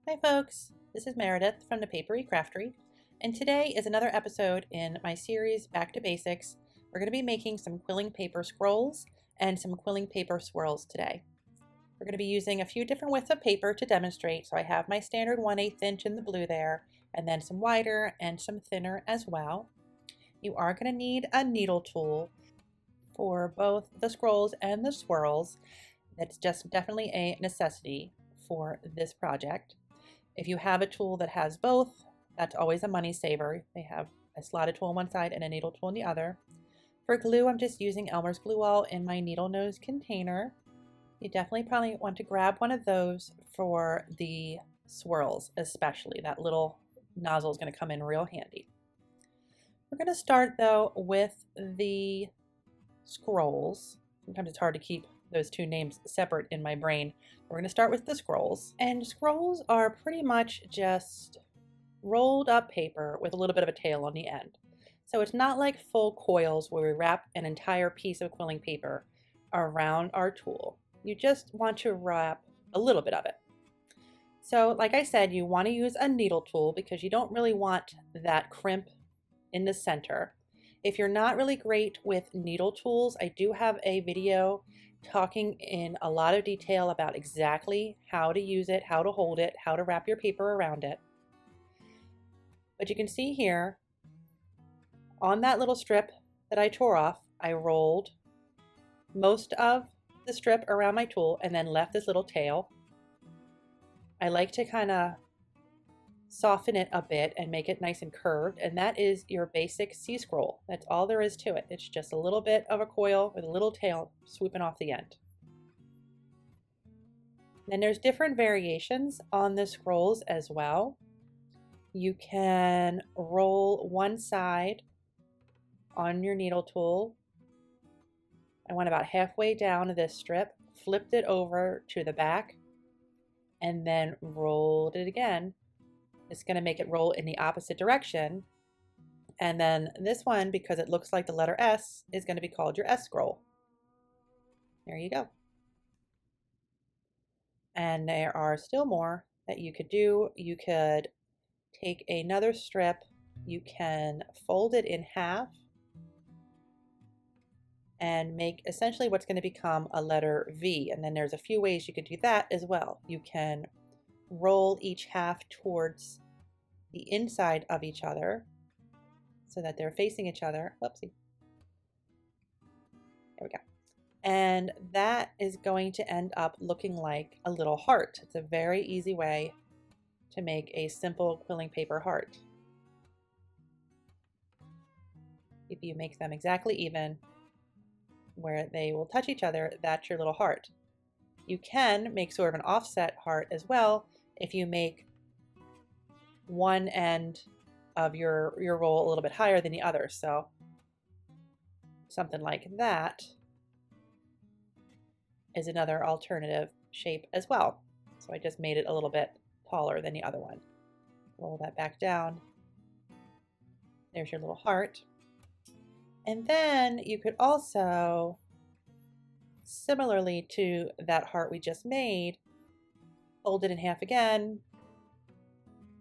Hi folks, this is Meredith from the Papery Craftery, and today is another episode in my series Back to Basics. We're going to be making some quilling paper scrolls and some quilling paper swirls today. We're going to be using a few different widths of paper to demonstrate, so I have my standard 1/8 inch in the blue there, and then some wider and some thinner as well. You are going to need a needle tool for both the scrolls and the swirls. That's just definitely a necessity for this project. If you have a tool that has both, that's always a money saver. They have a slotted tool on one side and a needle tool on the other. For glue, I'm just using Elmer's Glue All in my needle nose container. You definitely probably want to grab one of those for the swirls, especially. That little nozzle is going to come in real handy. We're going to start though with the scrolls. Sometimes it's hard to keep those two names separate in my brain. We're going to start with the scrolls. And scrolls are pretty much just rolled up paper with a little bit of a tail on the end. So it's not like full coils where we wrap an entire piece of quilling paper around our tool. You just want to wrap a little bit of it. So like I said, you want to use a needle tool because you don't really want that crimp in the center. If you're not really great with needle tools, I do have a video talking in a lot of detail about exactly how to use it, how to hold it, how to wrap your paper around it. But you can see here, on that little strip that I tore off, I rolled most of the strip around my tool and then left this little tail. I like to kind of soften it a bit and make it nice and curved, and that is your basic C scroll. That's all there is to it. It's just a little bit of a coil with a little tail swooping off the end. Then there's different variations on the scrolls as well. You can roll one side on your needle tool. I went about halfway down this strip, flipped it over to the back, and then rolled it again. It's going to make it roll in the opposite direction. And then this one, because it looks like the letter S, is going to be called your S scroll. There you go. And there are still more that you could do. You could take another strip, you can fold it in half and make essentially what's going to become a letter V. And then there's a few ways you could do that as well. You can roll each half towards the inside of each other so that they're facing each other. Whoopsie. There we go. And that is going to end up looking like a little heart. It's a very easy way to make a simple quilling paper heart. If you make them exactly even where they will touch each other, that's your little heart. You can make sort of an offset heart as well if you make one end of your roll a little bit higher than the other. So something like that is another alternative shape as well. So I just made it a little bit taller than the other one. Roll that back down. There's your little heart. And then you could also, similarly to that heart we just made, fold it in half again.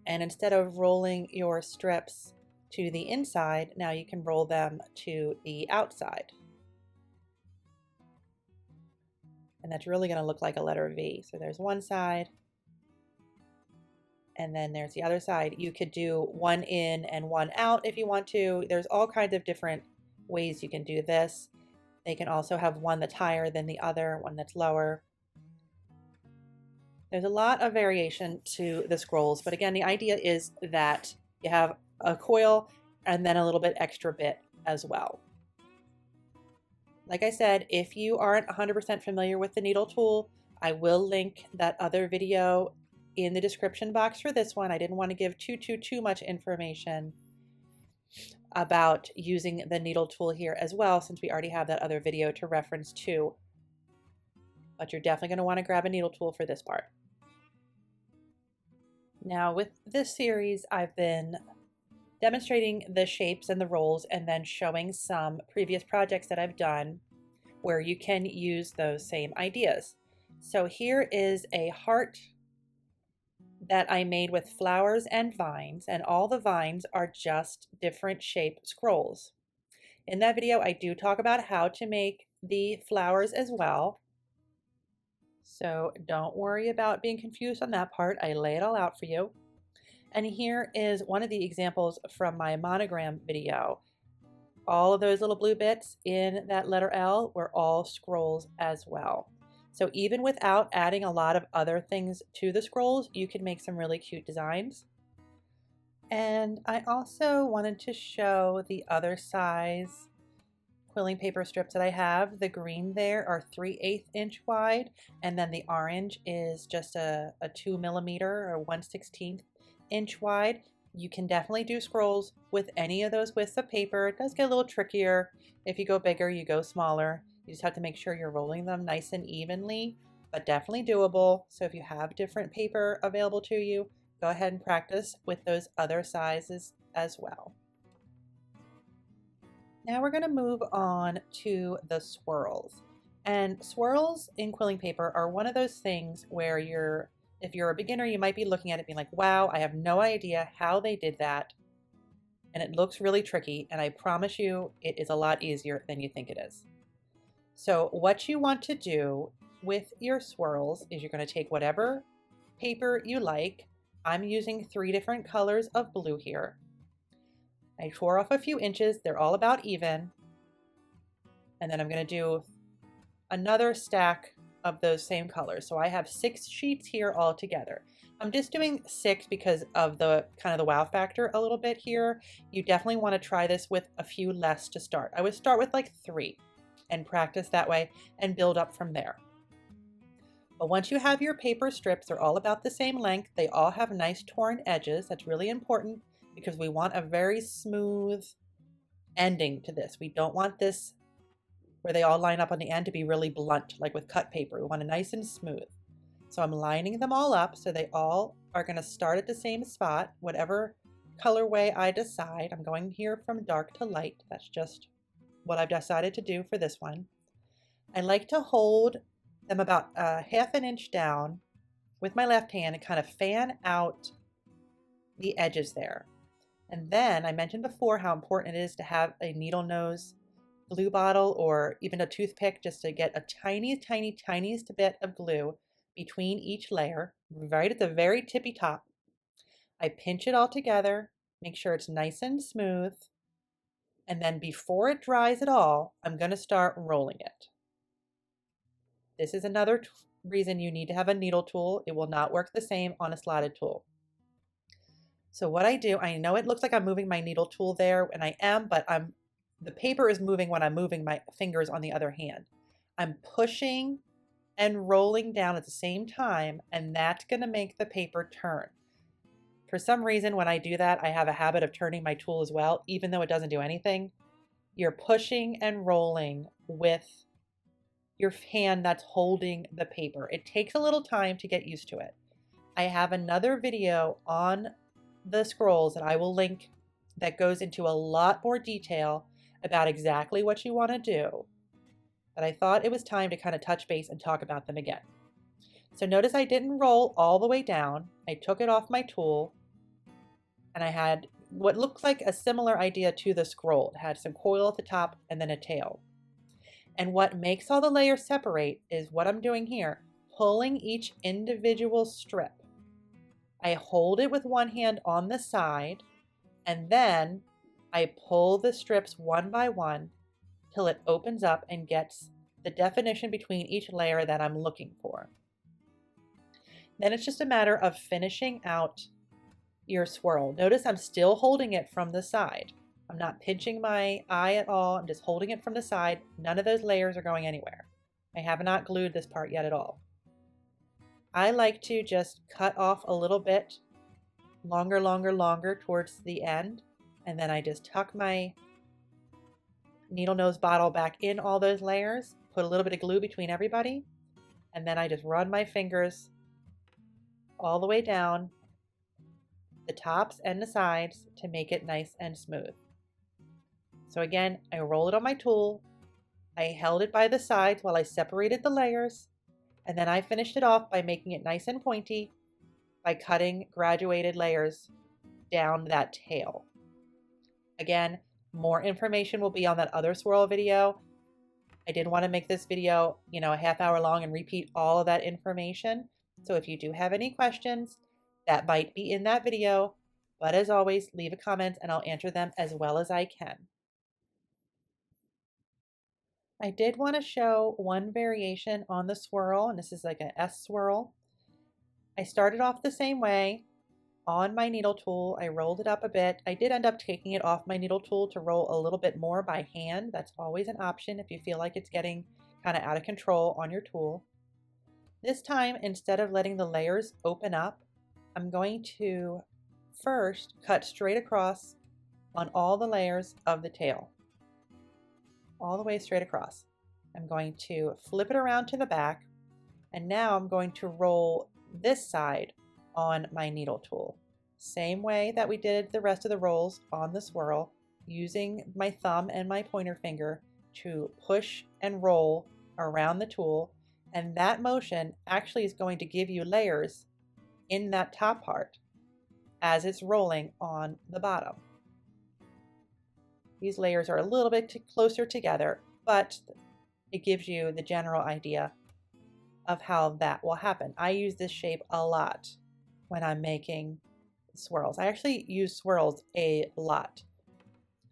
And instead of rolling your strips to the inside, now you can roll them to the outside. And that's really going to look like a letter V. So there's one side, and then there's the other side. You could do one in and one out if you want to. There's all kinds of different ways you can do this. They can also have one that's higher than the other, one that's lower. There's a lot of variation to the scrolls, but again, the idea is that you have a coil and then a little bit extra bit as well. Like I said, if you aren't 100% familiar with the needle tool, I will link that other video in the description box for this one. I didn't want to give too much information about using the needle tool here as well, since we already have that other video to reference too. But you're definitely going to want to grab a needle tool for this part. Now with this series, I've been demonstrating the shapes and the rolls and then showing some previous projects that I've done where you can use those same ideas. So here is a heart that I made with flowers and vines, and all the vines are just different shape scrolls. In that video, I do talk about how to make the flowers as well. So don't worry about being confused on that part. I lay it all out for you. And here is one of the examples from my monogram video. All of those little blue bits in that letter L were all scrolls as well. So even without adding a lot of other things to the scrolls, you can make some really cute designs. And I also wanted to show the other size quilling paper strips that I have. The green there are 3/8 inch wide, and then the orange is just a 2 millimeter or 1/16 inch wide. You can definitely do scrolls with any of those widths of paper. It does get a little trickier. If you go bigger, you go smaller. You just have to make sure you're rolling them nice and evenly, but definitely doable. So if you have different paper available to you, go ahead and practice with those other sizes as well. Now we're going to move on to the swirls. And swirls in quilling paper are one of those things where if you're a beginner, you might be looking at it being like, wow, I have no idea how they did that. And it looks really tricky. And I promise you, it is a lot easier than you think it is. So what you want to do with your swirls is you're going to take whatever paper you like. I'm using 3 different colors of blue here. I tore off a few inches. They're all about even. And then I'm going to do another stack of those same colors. So I have 6 sheets here all together. I'm just doing 6 because of the kind of the wow factor a little bit here. You definitely want to try this with a few less to start. I would start with like 3 and practice that way and build up from there. But once you have your paper strips, they're all about the same length. They all have nice torn edges. That's really important because we want a very smooth ending to this. We don't want this where they all line up on the end to be really blunt, like with cut paper. We want it nice and smooth. So I'm lining them all up so they all are going to start at the same spot, whatever colorway I decide. I'm going here from dark to light. That's just what I've decided to do for this one. I like to hold them about 1/2 inch down with my left hand and kind of fan out the edges there. And then I mentioned before how important it is to have a needle nose glue bottle or even a toothpick just to get a tiniest bit of glue between each layer, right at the very tippy top. I pinch it all together, make sure it's nice and smooth, and then before it dries at all, I'm going to start rolling it. This is another reason you need to have a needle tool. It will not work the same on a slotted tool. So what I do, I know it looks like I'm moving my needle tool there, and I am, but the paper is moving when I'm moving my fingers on the other hand. I'm pushing and rolling down at the same time, and that's going to make the paper turn. For some reason, when I do that, I have a habit of turning my tool as well, even though it doesn't do anything. You're pushing and rolling with your hand that's holding the paper. It takes a little time to get used to it. I have another video on the scrolls that I will link that goes into a lot more detail about exactly what you want to do. But I thought it was time to kind of touch base and talk about them again. So notice I didn't roll all the way down. I took it off my tool and I had what looked like a similar idea to the scroll. It had some coil at the top and then a tail. And what makes all the layers separate is what I'm doing here, pulling each individual strip. I hold it with one hand on the side, and then I pull the strips one by one till it opens up and gets the definition between each layer that I'm looking for. Then it's just a matter of finishing out your swirl. Notice I'm still holding it from the side. I'm not pinching my eye at all. I'm just holding it from the side. None of those layers are going anywhere. I have not glued this part yet at all. I like to just cut off a little bit longer towards the end. And then I just tuck my needle nose bottle back in all those layers, put a little bit of glue between everybody, and then I just run my fingers all the way down the tops and the sides to make it nice and smooth. So again, I roll it on my tool, I held it by the sides while I separated the layers, and then I finished it off by making it nice and pointy by cutting graduated layers down that tail. Again, more information will be on that other swirl video. I didn't want to make this video, a half hour long and repeat all of that information. So if you do have any questions, that might be in that video. But as always, leave a comment and I'll answer them as well as I can. I did want to show one variation on the swirl, and this is like an S swirl. I started off the same way on my needle tool. I rolled it up a bit. I did end up taking it off my needle tool to roll a little bit more by hand. That's always an option if you feel like it's getting kind of out of control on your tool. This time, instead of letting the layers open up, I'm going to first cut straight across on all the layers of the tail, all the way straight across. I'm going to flip it around to the back, and now I'm going to roll this side on my needle tool. Same way that we did the rest of the rolls on the swirl, using my thumb and my pointer finger to push and roll around the tool, and that motion actually is going to give you layers in that top part as it's rolling on the bottom. These layers are a little bit closer together, but it gives you the general idea of how that will happen. I use this shape a lot when I'm making swirls. I actually use swirls a lot.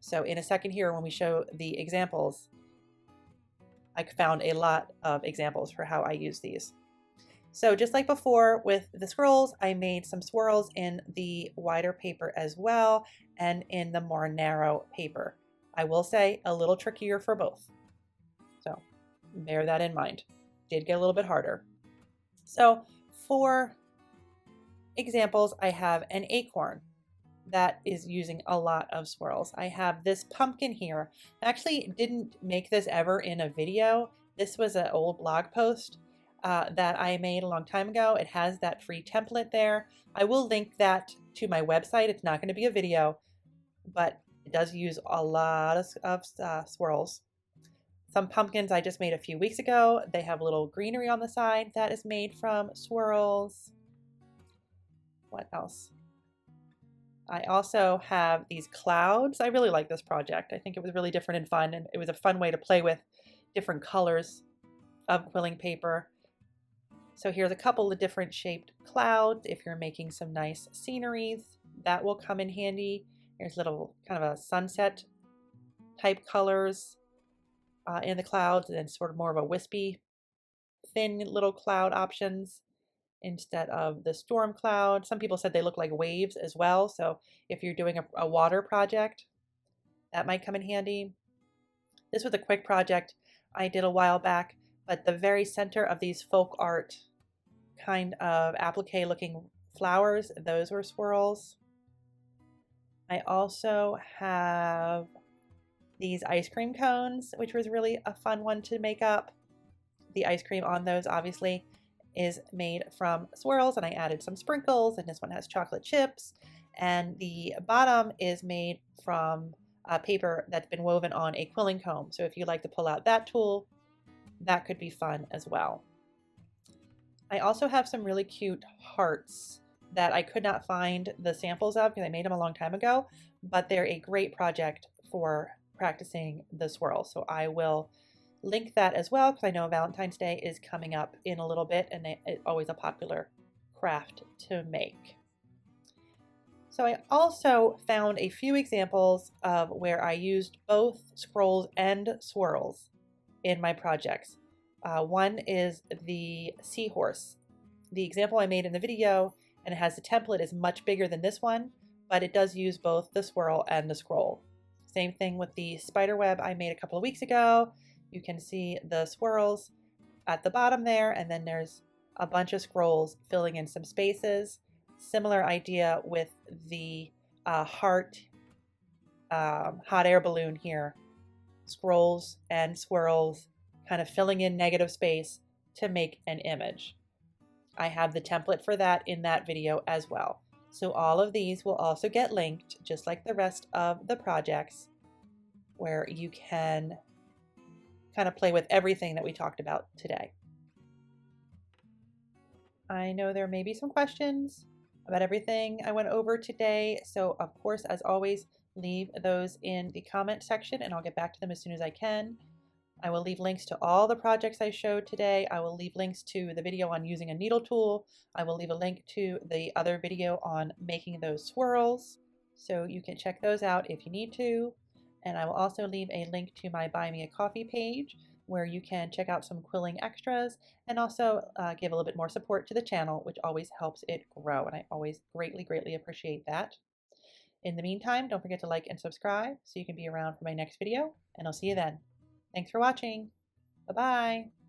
So in a second here, when we show the examples, I found a lot of examples for how I use these. So just like before with the scrolls, I made some swirls in the wider paper as well and in the more narrow paper. I will say a little trickier for both. So bear that in mind. Did get a little bit harder. So for examples, I have an acorn that is using a lot of swirls. I have this pumpkin here. I actually didn't make this ever in a video. This was an old blog post that I made a long time ago. It has that free template there. I will link that to my website. It's not going to be a video, but it does use a lot of swirls. Some pumpkins I just made a few weeks ago. They have little greenery on the side that is made from swirls. What else? I also have these clouds. I really like this project. I think it was really different and fun, and it was a fun way to play with different colors of quilling paper. So here's a couple of different shaped clouds. If you're making some nice sceneries, that will come in handy. Here's little kind of a sunset type colors in the clouds, and then sort of more of a wispy, thin little cloud options instead of the storm cloud. Some people said they look like waves as well. So if you're doing a water project, that might come in handy. This was a quick project I did a while back, but the very center of these folk art kind of applique looking flowers, those were swirls. I also have these ice cream cones, which was really a fun one to make up. The ice cream on those obviously is made from swirls, and I added some sprinkles, and this one has chocolate chips, and the bottom is made from paper that's been woven on a quilling comb. So if you like to pull out that tool, that could be fun as well. I also have some really cute hearts that I could not find the samples of because I made them a long time ago, but they're a great project for practicing the swirl. So I will link that as well because I know Valentine's Day is coming up in a little bit, and it's always a popular craft to make. So I also found a few examples of where I used both scrolls and swirls in my projects. One is the seahorse. The example I made in the video, and it has the template, is much bigger than this one, but it does use both the swirl and the scroll. Same thing with the spider web I made a couple of weeks ago. You can see the swirls at the bottom there, and then there's a bunch of scrolls filling in some spaces. Similar idea with the heart hot air balloon here. Scrolls and swirls kind of filling in negative space to make an image. I have the template for that in that video as well. So all of these will also get linked, just like the rest of the projects, where you can kind of play with everything that we talked about today. I know there may be some questions about everything I went over today. So of course, as always, leave those in the comment section and I'll get back to them as soon as I can. I will leave links to all the projects I showed today. I will leave links to the video on using a needle tool. I will leave a link to the other video on making those swirls, so you can check those out if you need to. And I will also leave a link to my Buy Me a Coffee page where you can check out some quilling extras and also give a little bit more support to the channel, which always helps it grow. And I always greatly appreciate that. In the meantime, don't forget to like and subscribe so you can be around for my next video, and I'll see you then. Thanks for watching. Bye-bye.